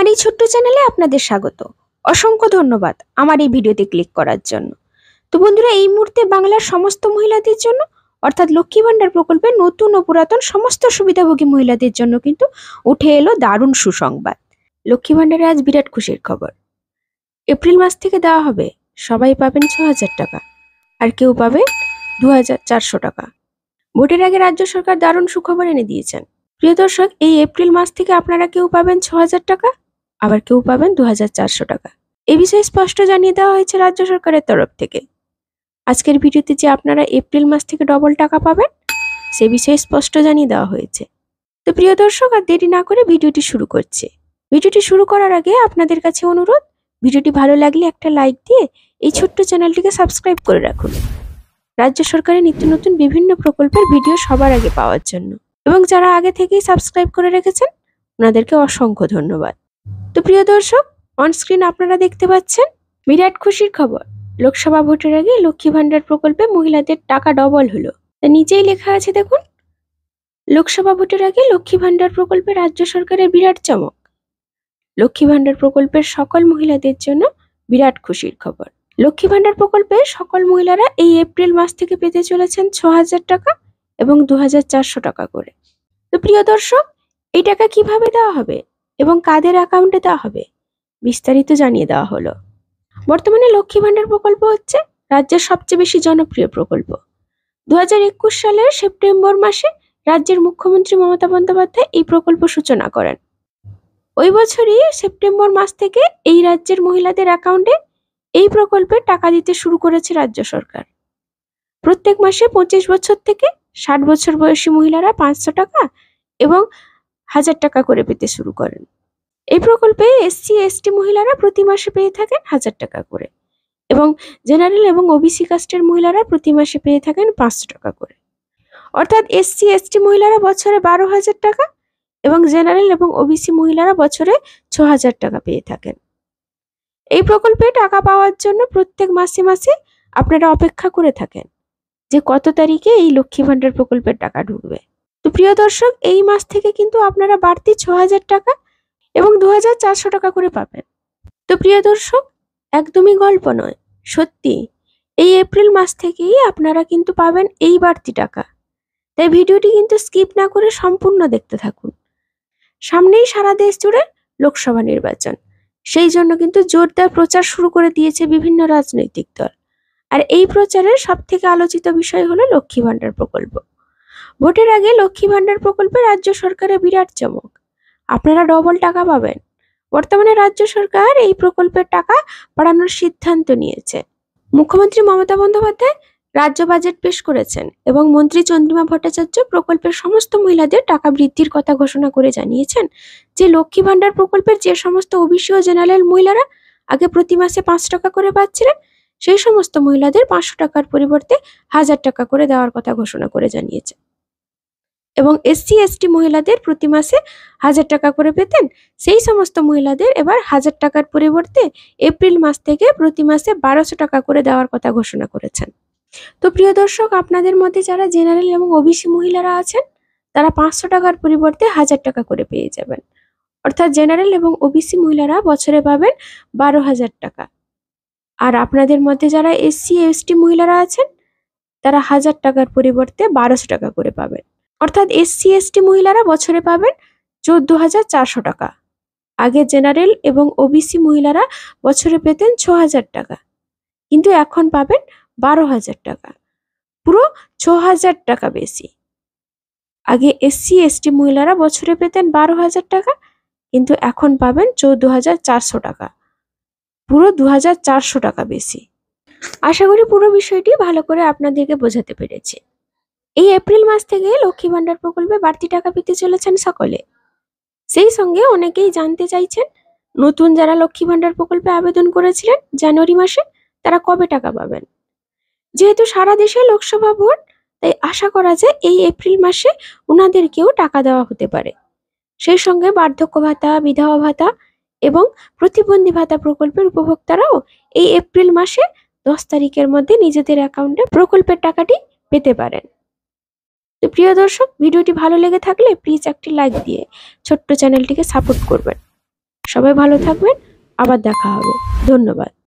আমার এই ছোট্ট চ্যানেলে আপনাদের স্বাগত। অসংখ্য ধন্যবাদ আমার এই ভিডিওতে ক্লিক করার জন্য। তো বন্ধুরা, এই মুহূর্তে বাংলার সমস্ত মহিলাদের জন্য অর্থাৎ লক্ষ্মী ভান্ডার প্রকল্পের নতুন ও পুরাতন সমস্ত সুবিধাভোগী মহিলাদের জন্য কিন্তু উঠে এলো দারুণ সুসংবাদ। লক্ষ্মী ভান্ডারে আজ বিরাট খুশির খবর। এপ্রিল মাস থেকে দেওয়া হবে, সবাই পাবেন ৬,০০০ টাকা, আর কেউ পাবে ২,৪০০ টাকা। ভোটের আগে রাজ্য সরকার দারুণ সুখবর এনে দিয়েছেন। প্রিয় দর্শক, এই এপ্রিল মাস থেকে আপনারা কেউ পাবেন ৬,০০০ টাকা, আবার কেউ পাবেন ২,৪০০ টাকা। এ বিষয়ে স্পষ্ট জানিয়ে দেওয়া হয়েছে রাজ্য সরকারের তরফ থেকে। আজকের ভিডিওতে যে আপনারা এপ্রিল মাস থেকে ডবল টাকা পাবেন সে বিষয়ে স্পষ্ট জানিয়ে দেওয়া হয়েছে। তো প্রিয় দর্শক, আর দেরি না করে ভিডিওটি শুরু করছে। ভিডিওটি শুরু করার আগে আপনাদের কাছে অনুরোধ, ভিডিওটি ভালো লাগলে একটা লাইক দিয়ে এই ছোট্ট চ্যানেলটিকে সাবস্ক্রাইব করে রাখুন রাজ্য সরকারের নিত্য নতুন বিভিন্ন প্রকল্পের ভিডিও সবার আগে পাওয়ার জন্য। এবং যারা আগে থেকেই সাবস্ক্রাইব করে রেখেছেন ওনাদেরকে অসংখ্য ধন্যবাদ। তো প্রিয় দর্শক, অন স্ক্রিন আপনারা দেখতে পাচ্ছেন বিরাট খুশির খবর। লোকসভা ভোটের আগে লক্ষ্মী ভান্ডার প্রকল্পে মহিলাদের টাকা ডবল হলো। নিচেই লেখা আছে দেখুন, লোকসভা ভোটের আগে লক্ষ্মী ভান্ডার প্রকল্পে রাজ্য সরকারের বিরাট চমক। লক্ষ্মী ভান্ডার প্রকল্পের সকল মহিলাদের জন্য বিরাট খুশির খবর। লক্ষ্মী ভান্ডার প্রকল্পে সকল মহিলারা এই এপ্রিল মাস থেকে পেতে চলেছেন ৬,০০০ টাকা এবং ২,৪০০ টাকা করে। তো প্রিয় দর্শক, এই টাকা কিভাবে দেওয়া হবে এবং কাদের অ্যাকাউন্টে দেওয়া হবে বিস্তারিত জানিয়ে দেওয়া হলো। বর্তমানে লক্ষ্মী ভান্ডার প্রকল্প হচ্ছে রাজ্যের সবচেয়ে বেশি জনপ্রিয় প্রকল্প। ২০২১ সালের সেপ্টেম্বর মাসে রাজ্যের মুখ্যমন্ত্রী মমতা বন্দ্যোপাধ্যায় এই প্রকল্প সূচনা করেন। ওই বছরই সেপ্টেম্বর মাস থেকে এই রাজ্যের মহিলাদের অ্যাকাউন্টে এই প্রকল্পে টাকা দিতে শুরু করেছে রাজ্য সরকার। প্রত্যেক মাসে ২৫ বছর থেকে ৬০ বছর বয়সী মহিলারা ৫০০ টাকা এবং ১,০০০ টাকা করে পেতে শুরু করেন। এই প্রকল্পে SC/ST মহিলারা প্রতি মাসে পেয়ে থাকেন ১,০০০ টাকা করে এবং জেনারেল এবং ওবিসি কাস্টের মহিলারা প্রতি মাসে পেয়ে থাকেন ৫০০ টাকা করে। অর্থাৎ SC/ST মহিলারা বছরে ১২,০০০ টাকা এবং জেনারেল এবং ওবিসি মহিলারা বছরে ৬,০০০ টাকা পেয়ে থাকেন। এই প্রকল্পে টাকা পাওয়ার জন্য প্রত্যেক মাসে মাসে আপনারা অপেক্ষা করে থাকেন যে কত তারিখে এই লক্ষ্মী ভান্ডার প্রকল্পের টাকা ঢুকবে। তো প্রিয় দর্শক, এই মাস থেকে কিন্তু আপনারা বাড়তি ৬,০০০ টাকা এবং ২,৪০০ টাকা করে পাবেন। তো প্রিয় দর্শক, একদমই গল্প নয়, সত্যি এই এপ্রিল মাস থেকেই আপনারা কিন্তু পাবেন এই বাড়তি টাকা। তাই ভিডিওটি কিন্তু স্কিপ না করে সম্পূর্ণ দেখতে থাকুন। সামনেই সারা দেশ জুড়ে লোকসভা নির্বাচন, সেই জন্য কিন্তু জোরদার প্রচার শুরু করে দিয়েছে বিভিন্ন রাজনৈতিক দল। আর এই প্রচারের সব থেকে আলোচিত বিষয় হলো লক্ষ্মী ভান্ডার প্রকল্প। ভোটের আগে লক্ষ্মী ভান্ডার প্রকল্পে রাজ্য সরকারের বিরাট চমক, আপনারা ডবল টাকা পাবেন। বর্তমানে রাজ্য সরকার এই প্রকল্পের টাকা বাড়ানোর সিদ্ধান্ত নিয়েছে। মুখ্যমন্ত্রী মমতা বন্দ্যোপাধ্যায় রাজ্য বাজেট পেশ করেছেন এবং মন্ত্রী চন্দ্রিমা ভট্টাচার্য প্রকল্পের সমস্ত মহিলাদের টাকা বৃদ্ধির কথা ঘোষণা করে জানিয়েছেন যে লক্ষ্মী ভান্ডার প্রকল্পের যে সমস্ত ওবিসি ও জেনারেল মহিলারা আগে প্রতি মাসে ৫ টাকা করে পাচ্ছিলেন, সেই সমস্ত মহিলাদের ৫০০ টাকার পরিবর্তে ১,০০০ টাকা করে দেওয়ার কথা ঘোষণা করে জানিয়েছে। এবং SC/ST মহিলাদের প্রতি মাসে ১,০০০ টাকা করে পেতেন, সেই সমস্ত মহিলাদের এবার ১,০০০ টাকার পরিবর্তে এপ্রিল মাস থেকে প্রতি মাসে ১,২০০ টাকা করে দেওয়ার কথা ঘোষণা করেছেন। তো প্রিয় দর্শক, আপনাদের মধ্যে যারা জেনারেল এবং ওবিসি মহিলারা আছেন তারা ৫০০ টাকার পরিবর্তে ১,০০০ টাকা করে পেয়ে যাবেন। অর্থাৎ জেনারেল এবং ওবিসি মহিলারা বছরে পাবেন ১২,০০০ টাকা। আর আপনাদের মধ্যে যারা SC/ST মহিলারা আছেন তারা ১,০০০ টাকার পরিবর্তে ১,২০০ টাকা করে পাবেন। অর্থাৎ SC/ST মহিলারা বছরে পাবেন ১৪,৪০০ টাকা। আগে জেনারেল এবং ওবিসি মহিলারা বছরে পেতেন ৬,০০০ টাকা, কিন্তু এখন পাবেন ১২,০০০ টাকা, পুরো ৬,০০০ টাকা বেশি। আগে SC/ST মহিলারা বছরে পেতেন ১২,০০০ টাকা, কিন্তু এখন পাবেন ১৪,৪০০ টাকা, পুরো ২,৪০০ টাকা বেশি। আশা করি পুরো বিষয়টি ভালো করে আপনাদেরকে বোঝাতে পেরেছি। এই এপ্রিল মাস থেকে লক্ষ্মী ভান্ডার প্রকল্পে বাড়তি টাকা পেতে চলেছেন সকলে। সেই সঙ্গে অনেকেই জানতে চাইছেন নতুন যারা লক্ষ্মী ভান্ডার প্রকল্পে আবেদন করেছিলেন জানুয়ারি মাসে তারা কবে টাকা পাবেন। যেহেতু সারা দেশে লোকসভা ভোট, তাই আশা করা যায় এই এপ্রিল মাসে ওনাদেরকেও টাকা দেওয়া হতে পারে। সেই সঙ্গে বার্ধক্য ভাতা, বিধবা ভাতা এবং প্রতিবন্ধী ভাতা প্রকল্পের উপভোক্তারাও এই এপ্রিল মাসে ১০ তারিখের মধ্যে নিজেদের অ্যাকাউন্টে প্রকল্পের টাকাটি পেতে পারেন। তো প্রিয় দর্শক, ভিডিওটি ভালো লেগে থাকলে প্লিজ একটি লাইক দিয়ে ছোট্ট চ্যানেলটিকে সাপোর্ট করবেন। সবাই ভালো থাকবেন, আবার দেখা হবে। ধন্যবাদ।